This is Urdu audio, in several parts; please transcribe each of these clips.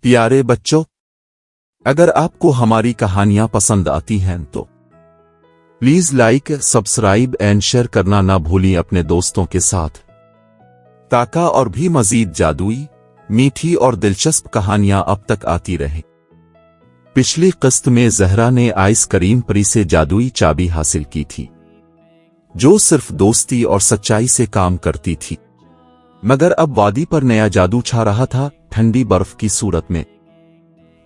پیارے بچوں، اگر آپ کو ہماری کہانیاں پسند آتی ہیں تو please like, subscribe and share کرنا نہ بھولیں اپنے دوستوں کے ساتھ، تاکہ اور بھی مزید جادوئی، میٹھی اور دلچسپ کہانیاں اب تک آتی رہیں۔ پچھلی قسط میں زہرا نے آئس کریم پری سے جادوئی چابی حاصل کی تھی، جو صرف دوستی اور سچائی سے کام کرتی تھی۔ مگر اب وادی پر نیا جادو چھا رہا تھا، ٹھنڈی برف کی صورت میں۔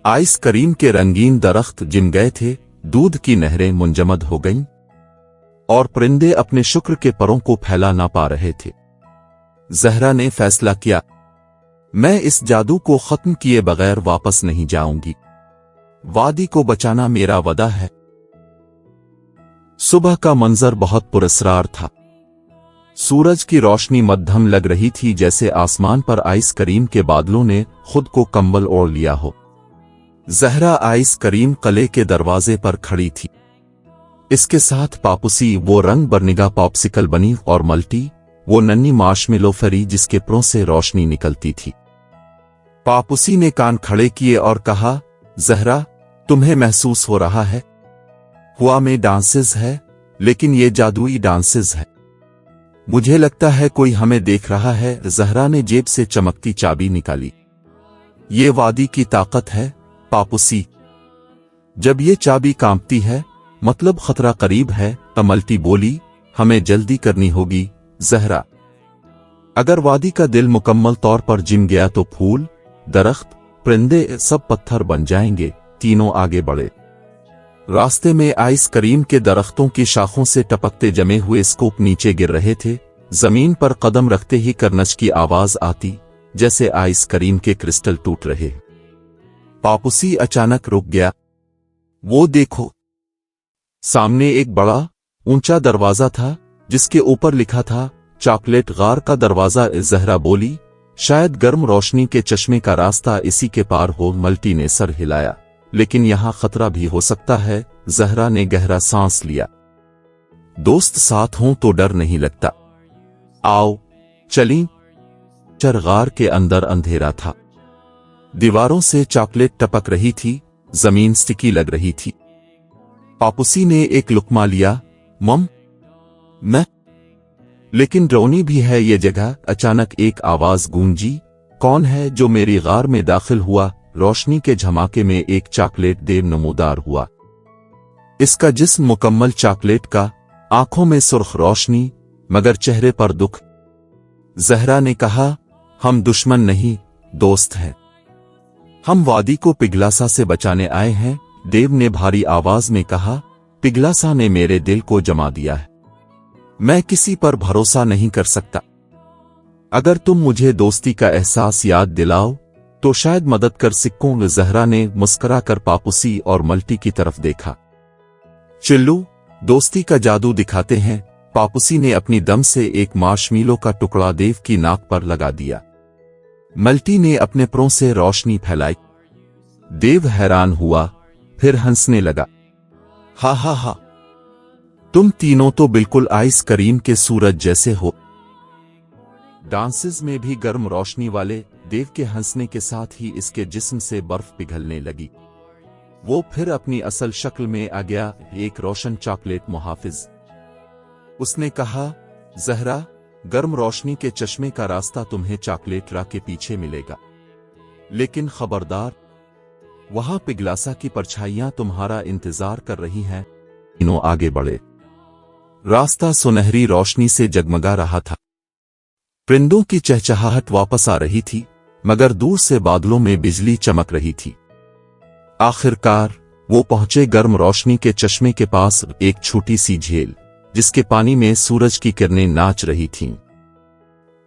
آئس کریم کے رنگین درخت جم گئے تھے، دودھ کی نہریں منجمد ہو گئیں، اور پرندے اپنے شکر کے پروں کو پھیلا نہ پا رہے تھے۔ زہرا نے فیصلہ کیا، میں اس جادو کو ختم کیے بغیر واپس نہیں جاؤں گی۔ وادی کو بچانا میرا وعدہ ہے۔ صبح کا منظر بہت پراسرار تھا۔ سورج کی روشنی مدھم لگ رہی تھی، جیسے آسمان پر آئس کریم کے بادلوں نے خود کو کمبل اوڑھ لیا ہو۔ زہرا آئس کریم قلعے کے دروازے پر کھڑی تھی۔ اس کے ساتھ پاپوسی، وہ رنگ برنگا پاپسیکل بنی، اور ملٹی، وہ ننھی مارشمیلو فری جس کے پروں سے روشنی نکلتی تھی۔ پاپوسی نے کان کھڑے کیے اور کہا، زہرا، تمہیں محسوس ہو رہا ہے؟ ہوا میں ڈانسز ہے، لیکن یہ جادوئی ڈانسز ہے۔ مجھے لگتا ہے کوئی ہمیں دیکھ رہا ہے۔ زہرا نے جیب سے چمکتی چابی نکالی۔ یہ وادی کی طاقت ہے، پاپوسی۔ جب یہ چابی کانپتی ہے، مطلب خطرہ قریب ہے۔ ملٹی بولی، ہمیں جلدی کرنی ہوگی، زہرا۔ اگر وادی کا دل مکمل طور پر جم گیا تو پھول، درخت، پرندے سب پتھر بن جائیں گے۔ تینوں آگے بڑھے۔ راستے میں آئس کریم کے درختوں کی شاخوں سے ٹپکتے جمے ہوئے اسکوپ نیچے گر رہے تھے۔ زمین پر قدم رکھتے ہی کرنچ کی آواز آتی، جیسے آئس کریم کے کرسٹل ٹوٹ رہے۔ پاپوسی اچانک رک گیا۔ وہ دیکھو، سامنے ایک بڑا، اونچا دروازہ تھا، جس کے اوپر لکھا تھا، چاکلیٹ غار کا دروازہ۔ زہرا بولی، شاید گرم روشنی کے چشمے کا راستہ اسی کے پار ہو۔ ملٹی نے سر ہلایا، لیکن یہاں خطرہ بھی ہو سکتا ہے۔ زہرا نے گہرا سانس لیا۔ دوست ساتھ ہوں تو ڈر نہیں لگتا۔ آؤ، چلیں۔ غار کے اندر اندھیرا تھا۔ دیواروں سے چاکلیٹ ٹپک رہی تھی، زمین سٹکی لگ رہی تھی۔ پاپوسی نے ایک لقمہ لیا۔ میں لیکن ڈرونی بھی ہے یہ جگہ۔ اچانک ایک آواز گونجی، کون ہے جو میری غار میں داخل ہوا؟ روشنی کے جھماکے میں ایک چاکلیٹ دیو نمودار ہوا۔ اس کا جسم مکمل چاکلیٹ کا، آنکھوں میں سرخ روشنی، مگر چہرے پر دکھ۔ زہرا نے کہا، ہم دشمن نہیں، دوست ہیں۔ ہم وادی کو پگلاسا سے بچانے آئے ہیں۔ دیو نے بھاری آواز میں کہا، پگلاسا نے میرے دل کو جما دیا ہے۔ میں کسی پر بھروسہ نہیں کر سکتا۔ اگر تم مجھے دوستی کا احساس یاد دلاؤ تو شاید مدد کر سکوں۔ زہرا نے مسکرا کر پاپوسی اور ملٹی کی طرف دیکھا۔ چلو، دوستی کا جادو دکھاتے ہیں۔ پاپوسی نے اپنی دم سے ایک مارشمیلو کا ٹکڑا دیو کی ناک پر لگا دیا۔ ملٹی نے اپنے پروں سے روشنی پھیلائی۔ دیو حیران ہوا، پھر ہنسنے لگا۔ ہا ہا ہا، تم تینوں تو بالکل آئس کریم کے سورج جیسے ہو۔ ڈانسز میں بھی گرم روشنی والے۔ دیو کے ہنسنے کے ساتھ ہی اس کے جسم سے برف پگھلنے لگی۔ وہ پھر اپنی اصل شکل میں آ گیا، ایک روشن چاکلیٹ محافظ۔ اس نے کہا، زہرا، گرم روشنی کے چشمے کا راستہ تمہیں چاکلیٹ را کے پیچھے ملے گا، لیکن خبردار، وہاں پگلاسا کی پرچھائیاں تمہارا انتظار کر رہی ہیں۔ تینوں آگے بڑھے۔ راستہ سنہری روشنی سے جگمگا رہا تھا۔ پرندوں کی چہچہاہٹ واپس آ رہی تھی، مگر دور سے بادلوں میں بجلی چمک رہی تھی۔ آخر کار وہ پہنچے گرم روشنی کے چشمے کے پاس، ایک چھوٹی سی جھیل جس کے پانی میں سورج کی کرنیں ناچ رہی تھیں۔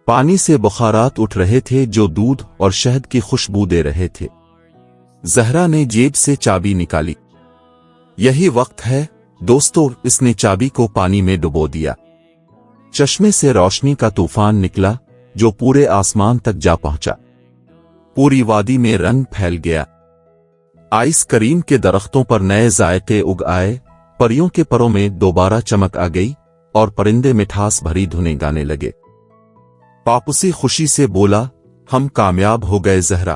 پانی سے بخارات اٹھ رہے تھے جو دودھ اور شہد کی خوشبو دے رہے تھے۔ زہرا نے جیب سے چابی نکالی۔ یہی وقت ہے دوستو، اس نے چابی کو پانی میں ڈبو دیا۔ چشمے سے روشنی کا طوفان نکلا جو پورے آسمان تک جا پہنچا۔ پوری وادی میں رنگ پھیل گیا۔ آئس کریم کے درختوں پر نئے ذائقے اگ آئے، پریوں کے پروں میں دوبارہ چمک آ گئی، اور پرندے مٹھاس بھری دھنیں گانے لگے۔ پاپوسی خوشی سے بولا، ہم کامیاب ہو گئے زہرا۔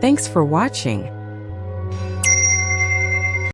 Thanks for watching.